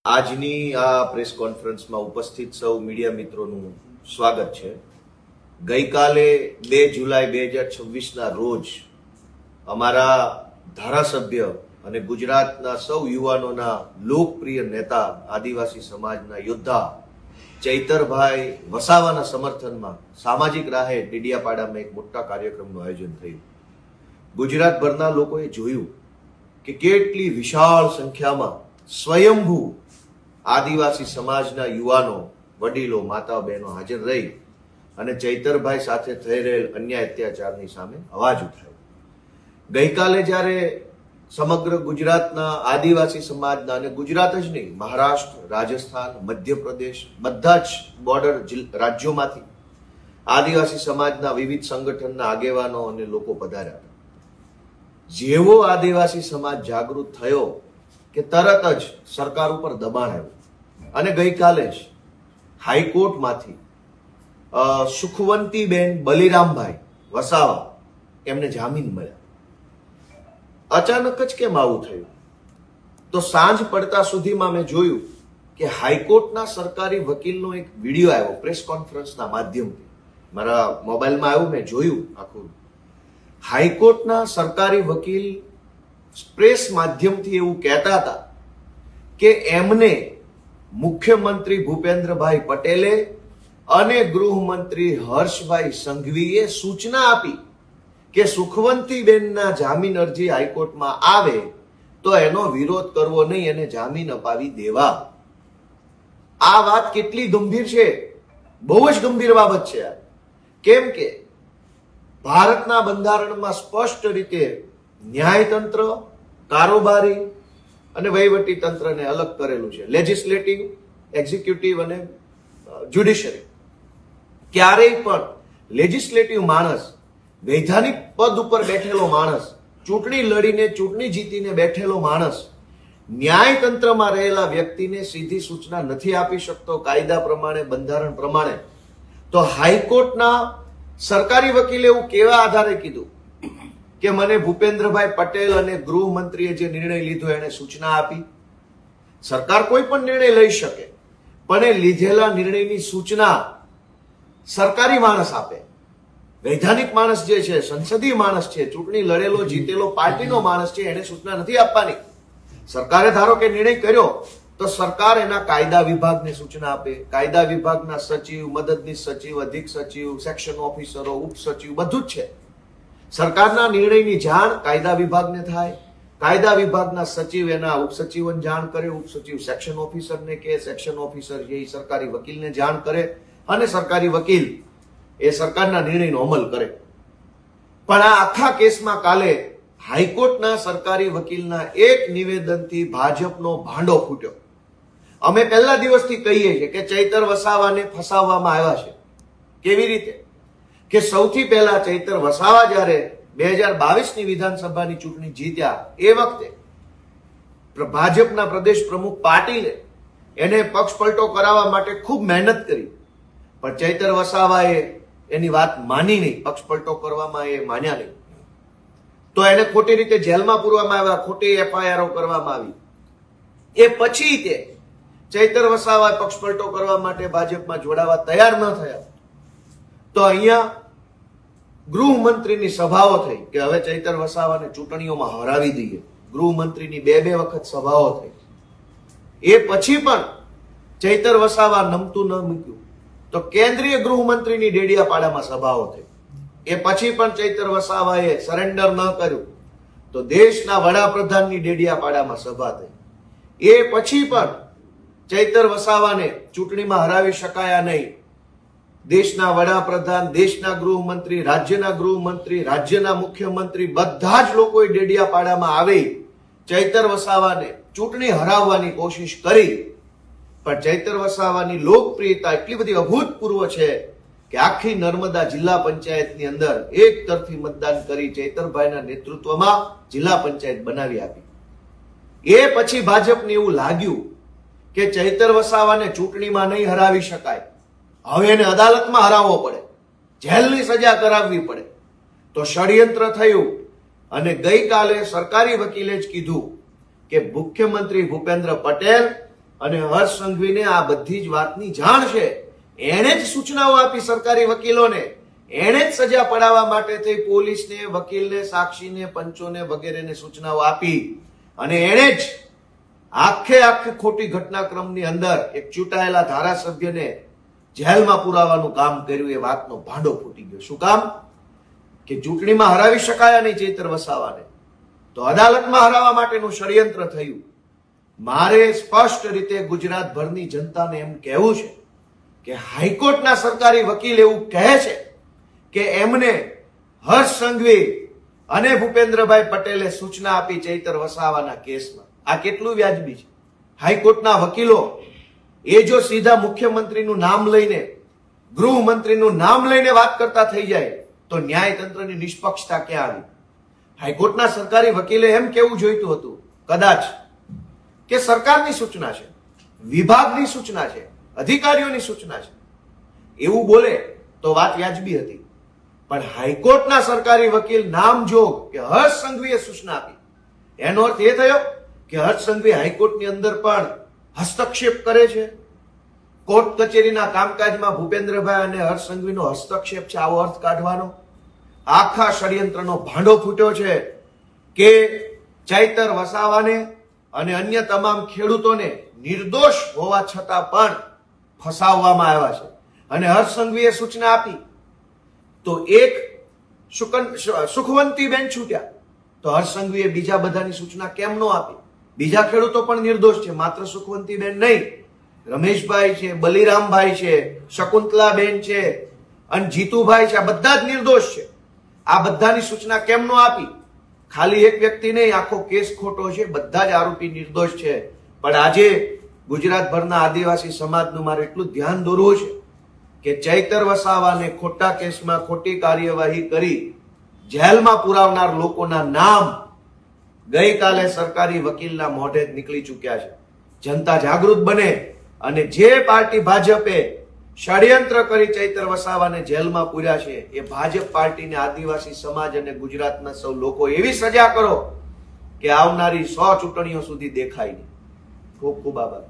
આજની આ પ્રેસ કોન્ફરન્સમાં ઉપસ્થિત સૌ મીડિયા મિત્રોનું સ્વાગત છે. ગઈકાલે 2 જુલાઈ 2026ના રોજ અમારા ધારાસભ્ય અને ગુજરાતના સૌ યુવાનોના લોકપ્રિય નેતા આદિવાસી સમાજના યોદ્ધા ચૈતરભાઈ વસાવાના સમર્થનમાં સામાજિક રાહે ડેડિયાપાડામાં એક મોટા કાર્યક્રમનું આયોજન થયું. ગુજરાતભરના લોકોએ જોયું કે કેટલી વિશાળ સંખ્યામાં સ્વયંભૂ આદિવાસી સમાજના યુવાનો, વડીલો, માતા બહેનો હાજર રહી અને ચૈતરભાઈ સાથે થઈ રહેલ અન્યાય અત્યાચારની સામે અવાજ ઉઠાવ્યો. ગઈકાલે જ્યારે સમગ્ર ગુજરાતના આદિવાસી સમાજના, અને ગુજરાત જ નહીં, મહારાષ્ટ્ર, રાજસ્થાન, મધ્યપ્રદેશ, બધા જ બોર્ડર રાજ્યોમાંથી આદિવાસી સમાજના વિવિધ સંગઠનના આગેવાનો અને લોકો પધાર્યા. જેવો આદિવાસી સમાજ જાગૃત થયો કે તરત જ સરકાર ઉપર દબાણ આવ્યું અને ગઈકાલે જ હાઈકોર્ટમાંથી સુખવંતીબેન બલિરામભાઈ વસાવા એમને જામીન મળ્યા. અચાનક જ કેમ આવું થયું? તો સાંજ પડતા સુધીમાં મેં જોયું કે હાઈકોર્ટના સરકારી વકીલનો એક વિડીયો આવ્યો પ્રેસ કોન્ફરન્સના માધ્યમથી. મારા મોબાઈલમાં આવ્યું, મેં જોયું આખું. હાઈકોર્ટના સરકારી વકીલ પ્રેસ માધ્યમથી એવું કહેતા હતા કે એમને મુખ્યમંત્રી ભૂપેન્દ્રભાઈ પટેલે અને ગૃહમંત્રી હર્ષભાઈ સંઘવીએ સૂચના આપી કે સુખવંતીબેનના જામીન અરજી હાઈકોર્ટમાં આવે તો એનો વિરોધ કરવો નહીં, એને જામીન અપાવી દેવા. આ વાત કેટલી ગંભીર છે? બહુ જ ગંભીર બાબત છે. કેમ કે ભારતના બંધારણમાં સ્પષ્ટ રીતે ન્યાયતંત્ર, કારોબારી અને વહીવટી તંત્રને અલગ કરેલું છે. લેજિસ્લેટિવ, એક્ઝિક્યુટિવ અને જ્યુડિશરી. ક્યારેય પણ લેજિસ્લેટિવ માણસ, વૈધાનિક પદ ઉપર બેઠેલો માણસ, ચૂંટણી લડીને ચૂંટણી જીતીને બેઠેલો માણસ ન્યાયતંત્રમાં રહેલા વ્યક્તિને સીધી સૂચના નથી આપી શકતો કાયદા પ્રમાણે, બંધારણ પ્રમાણે. તો હાઈકોર્ટના સરકારી વકીલે એવું કેવા આધારે કીધું કે મને ભૂપેન્દ્રભાઈ પટેલ અને ગૃહમંત્રીએ જે નિર્ણય લીધો એને સૂચના આપી? સરકાર કોઈ પણ નિર્ણય લઈ શકે, પણ એ લીધેલા નિર્ણયની સૂચના સરકારી માણસ આપે. વૈધાનિક માણસ જે છે, સંસદીય માણસ છે, ચૂંટણી લડેલો જીતેલો પાર્ટીનો માણસ છે, એને સૂચના નથી આપવાની. સરકારે ધારો કે નિર્ણય કર્યો તો સરકાર એના કાયદા વિભાગને સૂચના આપે. કાયદા વિભાગના સચિવ, મદદનીશ સચિવ, અધિક સચિવ, સેક્શન ઓફિસરો, ઉપસચિવ બધું જ છે. સરકારના નિર્ણયની જાણ કાયદા વિભાગને થાય. કાયદા વિભાગના સચિવ એના ઉપસચિવોને જાણ કરે, ઉપસચિવ સેક્શન ઓફિસરને કહે, સેક્શન ઓફિસર એ સરકારી વકીલને જાણ કરે અને સરકારી વકીલ એ સરકારના નિર્ણયનો અમલ કરે. પણ આ આખા કેસમાં કાલે હાઈકોર્ટના સરકારી વકીલના એક નિવેદનથી ભાજપનો ભાંડો ફૂટ્યો. અમે પહેલા દિવસથી કહીએ છીએ કે ચૈતર વસાવાને ફસાવવામાં આવ્યા છે. કેવી રીતે? કે સૌથી પહેલા ચૈતર વસાવા જ્યારે 2022ની વિધાનસભાની ચૂંટણી જીત્યા એ વખતે ભાજપના પ્રદેશ પ્રમુખ પાટીલે એને પક્ષ પલટો કરાવવા માટે ખૂબ મહેનત કરી, પણ ચૈતર વસાવાએ એની વાત માની નહીં. પક્ષ પલટો કરવામાં એ માન્યા નહીં. તો એને ખોટી રીતે જેલમાં પૂરવામાં આવ્યા, ખોટી એફઆઈઆરો કરવામાં આવી. એ પછી તે ચૈતર વસાવા પક્ષ પલટો કરવા માટે ભાજપમાં જોડાવા તૈયાર ન થયા. તો અહીંયા ગૃહમંત્રીની સભાઓ થઈ કે હવે ચૈતર વસાવાને ચૂંટણીઓમાં હરાવી દઈએ. ગૃહમંત્રીની બે વખત સભાઓ થઈ. એ પછી પણ ચૈતર વસાવા નમતું ન મૂક્યું તો કેન્દ્રીય ગૃહમંત્રીની ડેડિયાપાડામાં સભાઓ થઈ. એ પછી પણ ચૈતર વસાવાએ સરેન્ડર ન કર્યું તો દેશના વડાપ્રધાનની ડેડિયાપાડામાં સભા થઈ. એ પછી પણ ચૈતર વસાવાને ચૂંટણીમાં હરાવી શકાયા નહીં. દેશના વડાપ્રધાન, દેશના ગૃહમંત્રી, રાજ્યના મુખ્યમંત્રી બધા જ લોકોએ ડેડિયાપાડામાં આવી ચૈતર વસાવાને ચૂંટણી હરાવવાની કોશિશ કરી. પણ ચૈતર વસાવાની લોકપ્રિયતા એટલી બધી અભૂતપૂર્વ છે કે આખી નર્મદા જિલ્લા પંચાયતની અંદર એક તરફી મતદાન કરી ચૈતરભાઈના નેતૃત્વમાં જિલ્લા પંચાયત બનાવી આપી. એ પછી ભાજપને એવું લાગ્યું કે ચૈતર વસાવાને ચૂંટણીમાં નહીં હરાવી શકાય, હવે એને અદાલતમાં હરાવવો પડે, જેલની સજા કરાવવી પડે. તો ષડયંત્ર થયું અને ગઈકાલે સરકારી વકીલે જ કીધું કે મુખ્યમંત્રી ભૂપેન્દ્ર પટેલ અને હર્ષ સંઘવીને આ બધી જ વાતની જાણ છે. એણે જ સૂચનાઓ આપી સરકારી વકીલોને, એણે જ સજા પડાવવા માટે થઈ પોલીસને, વકીલને, સાક્ષીને, પંચોને વગેરેને સૂચનાઓ આપી અને એણે જ આખે ખોટી ઘટનાક્રમની અંદર એક ચૂંટાયેલા ધારાસભ્યને જેલમાં પુરાવાનું કામ કર્યું. એ વાતનો ભાંડો ફૂટી ગયો. શું કામ? કે ચૂંટણીમાં હરાવી શકાયા નહીં ચૈતર વસાવાને, તો અદાલતમાં હરાવવા માટેનું ષડયંત્ર થયું. મારે સ્પષ્ટ રીતે ગુજરાતભરની જનતાને એમ કહેવું છે કે હાઈકોર્ટના સરકારી વકીલ એવું કહે છે કે એમને હર્ષ સંઘવી અને ભૂપેન્દ્રભાઈ પટેલે સૂચના આપી ચૈતર વસાવાના કેસમાં. આ કેટલું વ્યાજબી છે? હાઈકોર્ટના વકીલો એ જો સીધા મુખ્યમંત્રીનું નામ લઈને, ગૃહમંત્રીનું નામ લઈને વાત કરતા થઈ જાય તો ન્યાયતંત્રની નિષ્પક્ષતા ક્યાં આવી? હાઈકોર્ટના સરકારી વકીલે એમ કેવું જોઈતું હતું કદાચ કે સરકારની સૂચના છે, વિભાગની સૂચના છે, અધિકારીઓની સૂચના છે, એવું બોલે તો વાત વ્યાજબી હતી. પણ હાઈકોર્ટના સરકારી વકીલ નામજોગ કે હર્ષ સંઘવીએ સૂચના આપી, એનો અર્થ એ થયો કે હર્ષ સંઘવી હાઈકોર્ટની અંદર પણ હસ્તક્ષેપ કરે છે. કોર્ટ કચેરીના કામકાજમાં ભૂપેન્દ્રભાઈ અને હર્ષ સંઘવીનો હસ્તક્ષેપ છે, આવો અર્થ કાઢવાનો. આખા ષડયંત્રનો ભાંડો ફૂટ્યો છે કે ચૈતર વસાવાને અને અન્ય તમામ ખેડૂતોને નિર્દોષ હોવા છતાં પણ ફસાવવામાં આવ્યા છે. અને હર્ષ સંઘવીએ સૂચના આપી તો એક સુખવંતીબેન છૂટ્યા, તો હર્ષ સંઘવીએ બીજા બધાની સૂચના કેમ ન આપી? બીજા ખેડૂતો પણ નિર્દોષ છે, માત્ર સુખવંતીબેન નહીં. રમેશભાઈ છે, બલિરામભાઈ છે, શકુંતલાબેન છે અને જીતુભાઈ છે, આ બધા જ નિર્દોષ છે. આ બધાની સૂચના કેમ ન આપી? ખાલી એક વ્યક્તિ નહીં, આખો કેસ ખોટો છે, બધા જ આરોપી નિર્દોષ છે. પણ આજે ગુજરાતભરના આદિવાસી સમાજનું મારે એટલું ધ્યાન દોરવું છે કે ચૈતર વસાવાને ખોટા કેસમાં ખોટી કાર્યવાહી કરી જેલમાં પુરાવનાર લોકોના નામ ગઈકાલે સરકારી વકીલના મોઢે જ નીકળી ચૂક્યા છે. જનતા જાગૃત બને અને જે પાર્ટી ભાજપે ષડયંત્ર કરી ચૈતર વસાવાને જેલમાં પૂર્યા છે એ ભાજપ પાર્ટીને આદિવાસી સમાજ અને ગુજરાતના સૌ લોકો એવી સજા કરો કે આવનારી 100 ચૂંટણીઓ સુધી દેખાય નહીં. ખૂબ ખૂબ આભાર.